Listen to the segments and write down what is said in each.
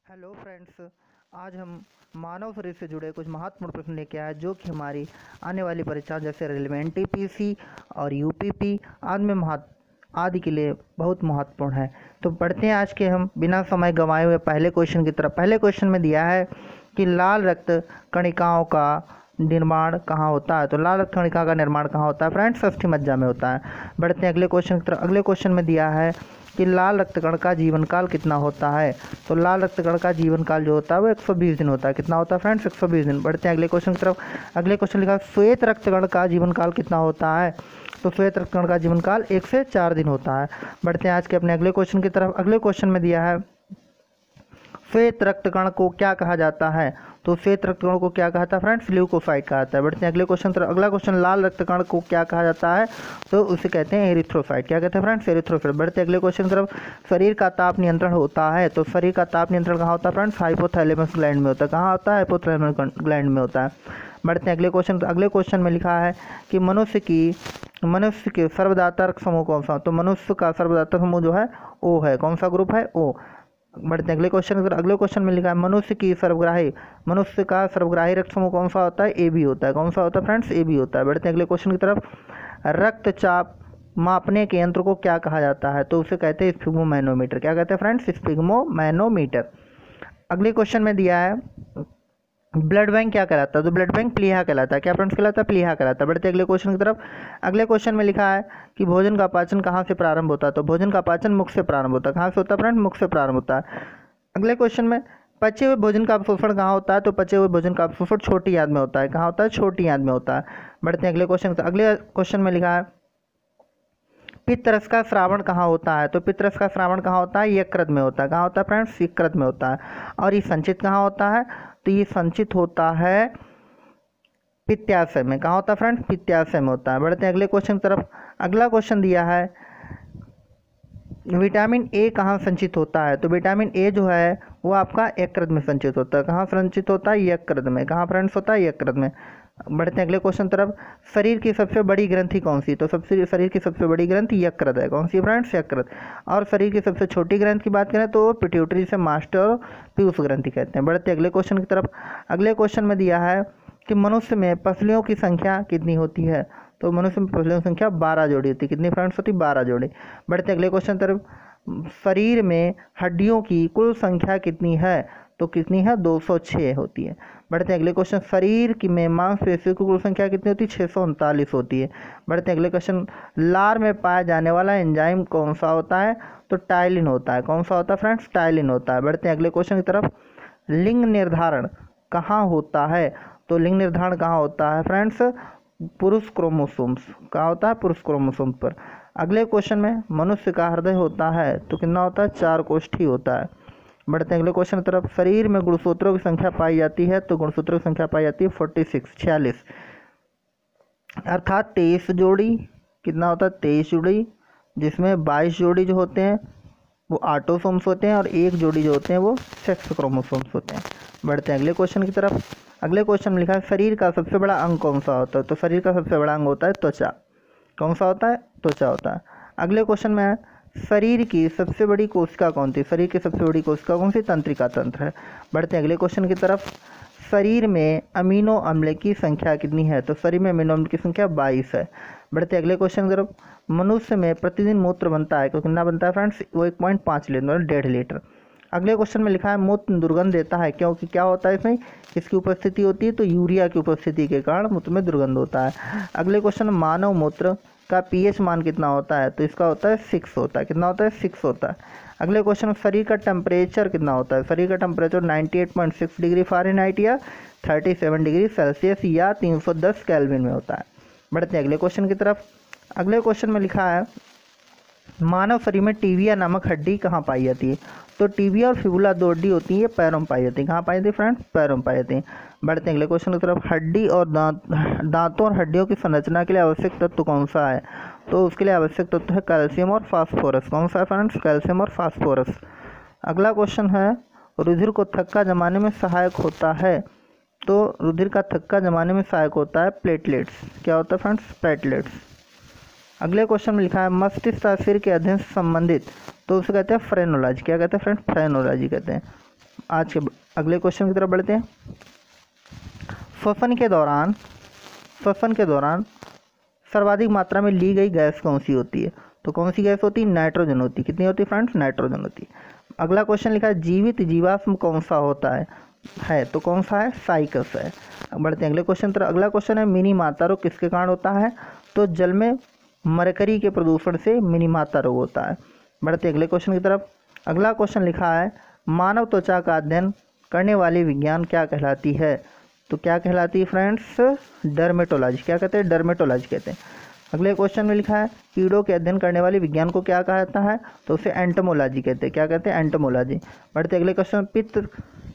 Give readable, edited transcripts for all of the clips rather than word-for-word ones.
Hello friends. आज हम मानव शरीर से जुड़े कुछ महत्वपूर्ण प्रश्न लेके आए जो कि हमारी आने वाली परीक्षा जैसे रेलवे एनटीपीसी और यूपीपी आदि में आदि के लिए बहुत महत्वपूर्ण है। तो पढ़ते हैं आज के हम बिना समय गंवाए हुए पहले क्वेश्चन की तरफ। पहले क्वेश्चन में दिया है कि लाल रक्त कणिकाओं का निर्माण कहाँ होता है। तो लाल रक्त कणिका का निर्माण कहाँ होता है फ्रेंड्स? अस्थि मज्जा में होता है। बढ़ते हैं अगले क्वेश्चन की तरफ। अगले क्वेश्चन में दिया है कि लाल रक्तकण का जीवन काल कितना होता है। तो लाल रक्तकण का जीवन काल जो होता है वो 120 दिन होता है। कितना होता है फ्रेंड्स? 120 दिन। बढ़ते हैं अगले क्वेश्चन की तरफ। अगले क्वेश्चन लिखा श्वेत रक्तकण का जीवन काल कितना होता है। तो श्वेत रक्तकण का जीवन काल 1 से 4 दिन होता है। बढ़ते हैं आज के अपने अगले क्वेश्चन की तरफ। अगले क्वेश्चन में दिया है श्वेत रक्तकण को क्या कहा जाता है। तो श्वेत रक्तकण को क्या कहता है फ्रेंड्स? ल्यूकोसाइट कहा जाता है। बढ़ते हैं अगले क्वेश्चन तरफ। अगला क्वेश्चन लाल रक्तकण को क्या कहा जाता है। तो उसे कहते हैं एरिथ्रोसाइट। क्या कहते हैं फ्रेंड्स? एरिथ्रोसाइट। बढ़ते हैं अगले क्वेश्चन तरफ। शरीर का ताप नियंत्रण होता है। तो शरीर का ताप नियंत्रण कहाँ होता है फ्रेंड्स? हाइपोथैलेमस ग्लैंड में होता है। कहाँ होता है? हाइपोथैलेमस ग्लैंड में होता है। बढ़ते हैं अगले क्वेश्चन। अगले क्वेश्चन में लिखा है कि मनुष्य के सर्वदातक समूह कौन सा। तो मनुष्य का सर्वदातक समूह जो है ओ है। कौन सा ग्रुप है? ओ। बढ़ते हैं अगले क्वेश्चन। अगले क्वेश्चन में लिखा है मनुष्य का सर्वग्राही रक्त समूह कौन सा होता है? ए बी होता है। कौन सा होता है फ्रेंड्स? ए बी होता है। बढ़ते हैं अगले क्वेश्चन की तरफ। रक्तचाप मापने के यंत्र को क्या कहा जाता है। तो उसे कहते हैं स्फिग्मोमैनोमीटर। क्या कहते हैं फ्रेंड्स? स्फिग्मोमैनोमीटर। अगले क्वेश्चन में दिया है ब्लड बैंक क्या कहलाता है। तो ब्लड बैंक प्लीहा कहलाता है। क्या फ्रेंड्स कहलाता है? प्लीहा कहलाता है। बढ़ते अगले क्वेश्चन की तरफ। अगले क्वेश्चन में लिखा है कि भोजन का पाचन कहाँ से प्रारंभ होता है। तो भोजन का पाचन मुख से प्रारंभ होता है। कहाँ से होता है फ्रेंड? मुख से प्रारंभ होता है। अगले क्वेश्चन में पचे हुए भोजन का अवशोषण कहाँ होता है। तो पचे हुए भोजन का अवशोषण छोटी आंत में होता है। कहाँ होता है? छोटी आंत में होता है। बढ़ते हैं अगले क्वेश्चन। अगले क्वेश्चन में लिखा है पित्तरस का श्रावण कहाँ होता है। तो पित्तरस का श्रावण कहाँ होता है? यकृत में होता है। कहाँ होता है फ्रेंड्स? यकृत में होता है। और ये संचित कहाँ होता है? तो ये संचित होता है पित्ताशय में। कहाँ होता है फ्रेंड्स? पित्ताशय में होता है। बढ़ते हैं अगले क्वेश्चन की तरफ। अगला क्वेश्चन दिया है विटामिन ए कहाँ संचित होता है। तो विटामिन ए जो है वो आपका यकृत में संचित होता है। कहाँ संचित होता है? यकृत में। कहाँ फ्रेंड्स होता है? यकृत में। बढ़ते हैं अगले क्वेश्चन तरफ। शरीर की सबसे बड़ी ग्रंथि कौन सी। तो शरीर की सबसे बड़ी ग्रंथि यकृत है। कौन सी फ्रेंड्स? यकृत। और शरीर की सबसे छोटी ग्रंथि की बात करें तो पिट्यूटरी से मास्टर पीयूष ग्रंथि कहते हैं। बढ़ते अगले क्वेश्चन की तरफ। अगले क्वेश्चन में दिया है कि मनुष्य में पसलियों की संख्या कितनी होती है। तो मनुष्य में पसलियों की संख्या 12 जोड़ी होती है। कितनी फ्रेंड्स होती है? 12 जोड़ी। बढ़ते अगले क्वेश्चन तरफ। शरीर में हड्डियों की कुल संख्या कितनी है। तो कितनी है? 206 होती है। बढ़ते हैं अगले क्वेश्चन। शरीर की में मांसपेशियों की कुल संख्या कितनी होती है? 639 होती है। बढ़ते हैं अगले क्वेश्चन। लार में पाया जाने वाला एंजाइम कौन सा होता है। तो टाइलिन होता है। कौन सा होता है फ्रेंड्स? टाइलिन होता है। बढ़ते हैं अगले क्वेश्चन की तरफ। लिंग निर्धारण कहाँ होता है। तो लिंग निर्धारण कहाँ होता है फ्रेंड्स? पुरुष क्रोमोसोम्स। कहाँ होता है? पुरुष क्रोमोसोम्स पर। अगले क्वेश्चन में मनुष्य का हृदय होता है तो कितना होता है? 4 कोष्ठी होता है। बढ़ते हैं अगले क्वेश्चन की तरफ। शरीर में गुणसूत्रों की संख्या पाई जाती है। तो गुणसूत्रों की संख्या पाई जाती है 46 अर्थात 23 जोड़ी। कितना होता है? 23 जोड़ी, जिसमें 22 जोड़ी जो होते हैं वो ऑटोसोम्स होते हैं और 1 जोड़ी जो होते हैं वो सेक्स क्रोमोसोम्स होते हैं। बढ़ते हैं अगले क्वेश्चन की तरफ। अगले क्वेश्चन में लिखा है शरीर का सबसे बड़ा अंग कौन सा होता है। तो शरीर का सबसे बड़ा अंग होता है त्वचा। कौन सा होता है? त्वचा होता है। अगले क्वेश्चन में है शरीर की सबसे बड़ी कोशिका कौन सी। शरीर की सबसे बड़ी कोशिका कौन सी? तंत्रिका तंत्र है। बढ़ते हैं अगले क्वेश्चन की तरफ। शरीर में अमीनो अम्ल की संख्या कितनी है। तो शरीर में अमीनो अम्ल की संख्या 22 है। बढ़ते हैं अगले क्वेश्चन की तरफ। मनुष्य में प्रतिदिन मूत्र बनता है। तो कितना बनता है फ्रेंड्स? वो 1.5 लीटर, 1.5 लीटर। अगले क्वेश्चन में लिखा है मूत्र दुर्गंध देता है क्योंकि क्या होता है इसमें? किसकी उपस्थिति होती है? तो यूरिया की उपस्थिति के कारण मूत्र में दुर्गंध होता है। अगले क्वेश्चन मानव मूत्र का पीएच मान कितना होता है। तो इसका होता है 6 होता है। कितना होता है? 6 होता है। अगले क्वेश्चन शरीर का टेम्परेचर कितना होता है। शरीर का टेम्परेचर 98.6 डिग्री फ़ारेनहाइट या 37 डिग्री सेल्सियस या 310 केल्विन में होता है। बढ़ते हैं अगले क्वेश्चन की तरफ। अगले क्वेश्चन में लिखा है मानव शरीर में टीबिया नामक हड्डी कहाँ पाई जाती है। तो टीबिया और फिबुला 2 हड्डी होती है, ये पैरों में पाई जाती है। कहाँ पाई जाती है फ्रेंड्स? पैरों में पाई जाती है। बढ़ते हैं अगले क्वेश्चन की तरफ। हड्डी और दांतों और हड्डियों की संरचना के लिए आवश्यक तत्व कौन सा है। तो उसके लिए आवश्यक तत्व है कैल्शियम और फास्फोरस। कौन सा है फ्रेंड्स? कैल्शियम और फास्फोरस। अगला क्वेश्चन है रुधिर को थक्का जमाने में सहायक होता है। तो रुधिर का थक्का जमाने में सहायक होता है प्लेटलेट्स। क्या होता है फ्रेंड्स? प्लेटलेट्स। अगले क्वेश्चन में लिखा है मस्तिष्क सिर के अध्ययन से संबंधित। तो उसे कहते हैं फ्रेनोलॉजी। क्या कहते हैं फ्रेंड्स? फ्रेनोलॉजी कहते हैं। आज के अगले क्वेश्चन की तरफ बढ़ते हैं। श्वसन के दौरान सर्वाधिक मात्रा में ली गई गैस कौन सी होती है? तो कौन सी गैस होती है? नाइट्रोजन होती है। कितनी होती है फ्रेंड्स? नाइट्रोजन होती है। अगला क्वेश्चन लिखा है जीवित जीवाश्म कौन सा होता है तो कौन सा है? साइकस है। बढ़ते हैं अगले क्वेश्चन तरफ। अगला क्वेश्चन है मिनी माता रोग किसके कारण होता है? तो जल में मरकरी के प्रदूषण से मिनी माता रोग होता है। बढ़ते हैं अगले क्वेश्चन की तरफ। अगला क्वेश्चन लिखा है मानव त्वचा का अध्ययन करने वाली विज्ञान क्या कहलाती है? तो क्या कहलाती है फ्रेंड्स? डर्मेटोलॉजी। क्या कहते हैं? डर्मेटोलॉजी कहते हैं। अगले क्वेश्चन में लिखा है कीड़ों के अध्ययन करने वाले विज्ञान को क्या कहा जाता है? तो उसे एंटोमोलॉजी कहते हैं। क्या कहते हैं? एंटोमोलॉजी। बढ़ते अगले क्वेश्चन, पित्त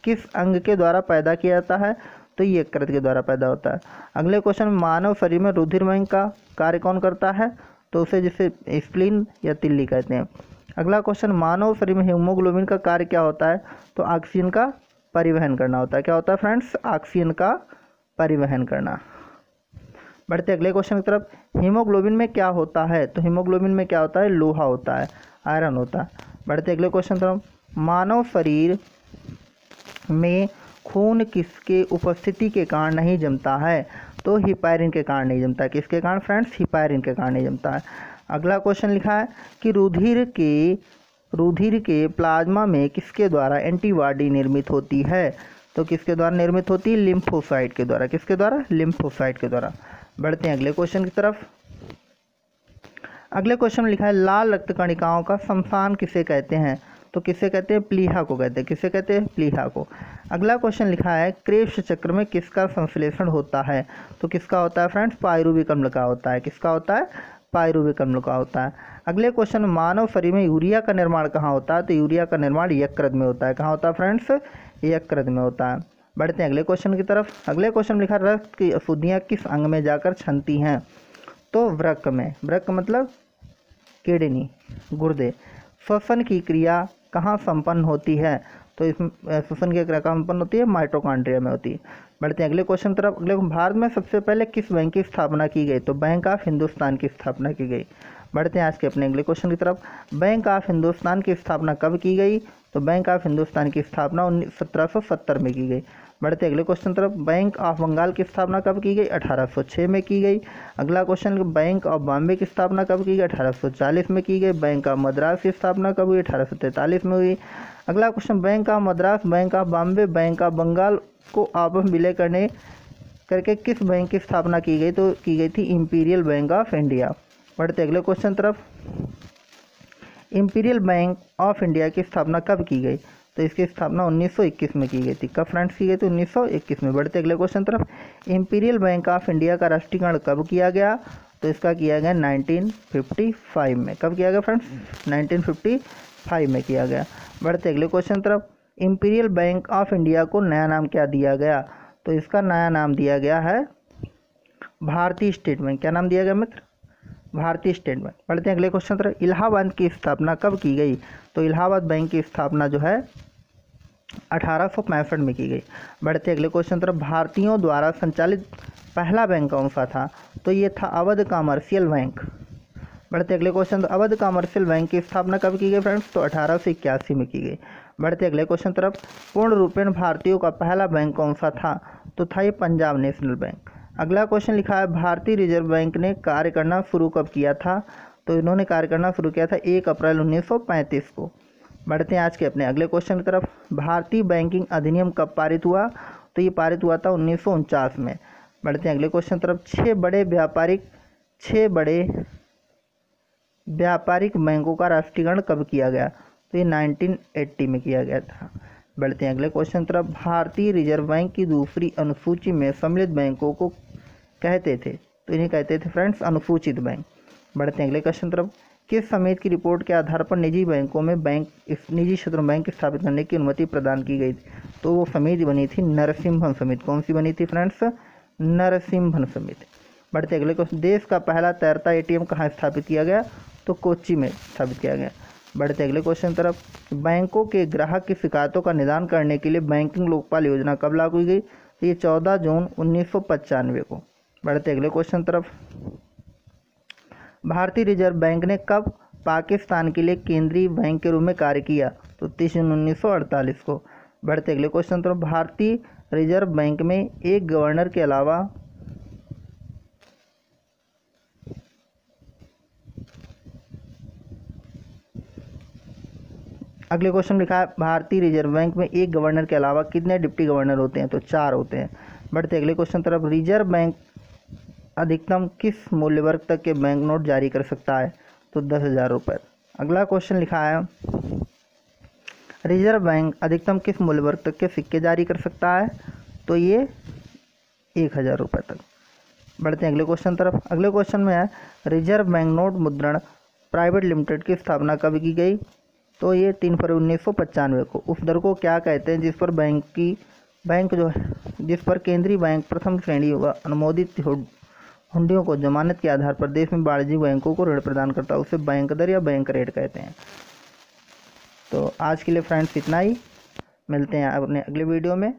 किस अंग के द्वारा पैदा किया जाता है? तो ये यकृत के द्वारा पैदा होता है। अगले क्वेश्चन, मानव शरीर में रुधिर वाहिनी का कार्य कौन करता है? तो उसे जिसे स्प्लीन या तिल्ली कहते हैं। अगला क्वेश्चन, मानव शरीर में हीमोग्लोबिन का कार्य क्या होता है? तो ऑक्सीजन का परिवहन करना होता है। क्या होता है फ्रेंड्स? ऑक्सीजन का परिवहन करना। बढ़ते अगले क्वेश्चन की तरफ। हीमोग्लोबिन में क्या होता है? तो हीमोग्लोबिन में क्या होता है? लोहा होता है, आयरन होता है। बढ़ते अगले क्वेश्चन तरफ। मानव शरीर में खून किसके उपस्थिति के कारण नहीं जमता है? तो हिपैरिन के कारण नहीं जमता है। किसके कारण फ्रेंड्स? हिपैरिन के कारण नहीं जमता है। अगला क्वेश्चन लिखा है कि रुधिर के प्लाज्मा में किसके द्वारा एंटीबॉडी निर्मित होती है? तो किसके द्वारा निर्मित होती है? लिम्फोसाइट के द्वारा। किसके द्वारा? लिम्फोसाइट के द्वारा। बढ़ते हैं अगले क्वेश्चन की तरफ। अगले क्वेश्चन में लिखा है लाल रक्त कणिकाओं का शमशान किसे कहते हैं? तो किसे कहते हैं? प्लीहा को कहते हैं। किसे कहते हैं? प्लीहा को। अगला क्वेश्चन लिखा है क्रेब्स चक्र में किसका संश्लेषण होता है? तो किसका होता है फ्रेंड्स? पायरुविक अम्ल का होता है। किसका होता है? पायरुविक अम्ल का होता है। अगले क्वेश्चन, मानव शरीर में यूरिया का निर्माण कहाँ होता है? तो यूरिया का निर्माण यकृत में होता है। कहाँ होता है फ्रेंड्स? यकृत में होता है। बढ़ते हैं अगले क्वेश्चन की तरफ। अगले क्वेश्चन में लिखा रक्त की अशुद्धियाँ किस अंग में जाकर छनती हैं? तो वृक्क में। वृक्क मतलब किडनी, गुर्दे। श्वसन की क्रिया कहाँ संपन्न होती है? तो इस श्वसन की क्रिया कहाँ संपन्न होती है? माइटोकॉन्ड्रिया में होती है। बढ़ते हैं अगले क्वेश्चन तरफ। अगले, भारत में सबसे पहले किस बैंक की स्थापना की गई? तो बैंक ऑफ हिंदुस्तान की स्थापना की गई। बढ़ते हैं आज के अपने अगले क्वेश्चन की तरफ। बैंक ऑफ हिंदुस्तान की स्थापना कब की गई? तो बैंक ऑफ हिंदुस्तान की स्थापना 1770 में की गई। बढ़ते अगले क्वेश्चन तरफ। बैंक ऑफ बंगाल की स्थापना कब की गई? 1806 में की गई। अगला क्वेश्चन, बैंक ऑफ बॉम्बे की स्थापना कब की गई? 1840 में की गई। बैंक ऑफ मद्रास की स्थापना कब हुई? 1843 में हुई। अगला क्वेश्चन, bank of Madras, bank of Bombay, bank of Bengal को आपस में विलय करके किस बैंक की स्थापना की गई? तो की गई थी इंपीरियल बैंक ऑफ इंडिया। बढ़ते अगले क्वेश्चन तरफ। इंपीरियल बैंक ऑफ इंडिया की स्थापना कब की गई? तो इसकी स्थापना 1921 में की गई थी। कब फ्रेंड्स की गई थी? 1921 में। बढ़ते अगले क्वेश्चन तरफ। इंपीरियल बैंक ऑफ इंडिया का राष्ट्रीयकरण कब किया गया? तो इसका किया गया 1955 में। कब किया गया फ्रेंड्स? 1955 में किया गया। बढ़ते अगले क्वेश्चन तरफ। इंपीरियल बैंक ऑफ इंडिया को नया नाम क्या दिया गया? तो इसका नया नाम दिया गया है भारतीय स्टेट बैंक। क्या नाम दिया गया मित्र? भारतीय स्टेट बैंक। बढ़ते हैं अगले क्वेश्चन तरफ। इलाहाबाद की स्थापना कब की गई? तो इलाहाबाद बैंक की स्थापना जो है 1865 में की गई। बढ़ते अगले क्वेश्चन तरफ। भारतीयों द्वारा संचालित पहला बैंक कौन सा था? तो ये था अवध कमर्शियल बैंक। बढ़ते अगले क्वेश्चन, अवध कमर्शियल बैंक की स्थापना कब की गई फ्रेंड्स? तो 1881 में की गई। बढ़ते अगले क्वेश्चन तरफ। पूर्ण रूपेण भारतीयों का पहला बैंक कौन सा था? तो था ये पंजाब नेशनल बैंक। अगला क्वेश्चन लिखा है भारतीय रिजर्व बैंक ने कार्य करना शुरू कब किया था? तो इन्होंने कार्य करना शुरू किया था 1 अप्रैल 1935 को। बढ़ते हैं आज के अपने अगले क्वेश्चन की तरफ। भारतीय बैंकिंग अधिनियम कब पारित हुआ? तो ये पारित हुआ था 1949 में। बढ़ते हैं अगले क्वेश्चन तरफ। 6 बड़े व्यापारिक बैंकों का राष्ट्रीयकरण कब किया गया? तो ये 1980 में किया गया था। बढ़ते हैं अगले क्वेश्चन तरफ। भारतीय रिजर्व बैंक की दूसरी अनुसूची में सम्मिलित बैंकों को कहते थे? तो इन्हें कहते थे फ्रेंड्स अनुसूचित बैंक। बढ़ते हैं अगले क्वेश्चन तरफ। किस समिति की रिपोर्ट के आधार पर निजी बैंकों में निजी क्षेत्र में बैंक स्थापित करने की अनुमति प्रदान की गई थी? तो वो समिति बनी थी नरसिम्हन समिति। कौन सी बनी थी फ्रेंड्स? नरसिम्हन समिति। बढ़ते अगले क्वेश्चन। देश का पहला तैरता एटीएम कहाँ स्थापित किया गया? तो कोच्चि में स्थापित किया गया। बढ़ते अगले क्वेश्चन तरफ। बैंकों के ग्राहक की शिकायतों का निदान करने के लिए बैंकिंग लोकपाल योजना कब लागू की गई? तो ये 14 जून 1995 को। बढ़ते अगले क्वेश्चन तरफ। भारतीय रिजर्व बैंक ने कब पाकिस्तान के लिए केंद्रीय बैंक के रूप में कार्य किया? तो 30 जून 1948 को। बढ़ते अगले क्वेश्चन तरफ। भारतीय रिजर्व बैंक में एक गवर्नर के अलावा अगले क्वेश्चन लिखा है भारतीय रिजर्व बैंक में एक गवर्नर के अलावा कितने डिप्टी गवर्नर होते हैं? तो 4 होते हैं। बढ़ते अगले क्वेश्चन तरफ। रिजर्व बैंक अधिकतम किस मूल्य वर्ग तक के बैंक नोट जारी कर सकता है? तो 10,000 रुपये। अगला क्वेश्चन लिखा है रिजर्व बैंक अधिकतम किस मूल्य वर्ग तक के सिक्के जारी कर सकता है? तो ये 1,000 रुपये तक। बढ़ते हैं अगले क्वेश्चन तरफ। अगले क्वेश्चन में है रिजर्व बैंक नोट मुद्रण प्राइवेट लिमिटेड की स्थापना कब की गई? तो ये 3 फरवरी 1995 को। उस दर को क्या कहते हैं जिस पर केंद्रीय बैंक प्रथम श्रेणी व अनुमोदित हुंडियों को जमानत के आधार पर देश में वाणिज्यिक बैंकों को ऋण प्रदान करता है? उसे बैंक दर या बैंक रेट कहते हैं। तो आज के लिए फ्रेंड्स इतना ही, मिलते हैं अपने अगले वीडियो में।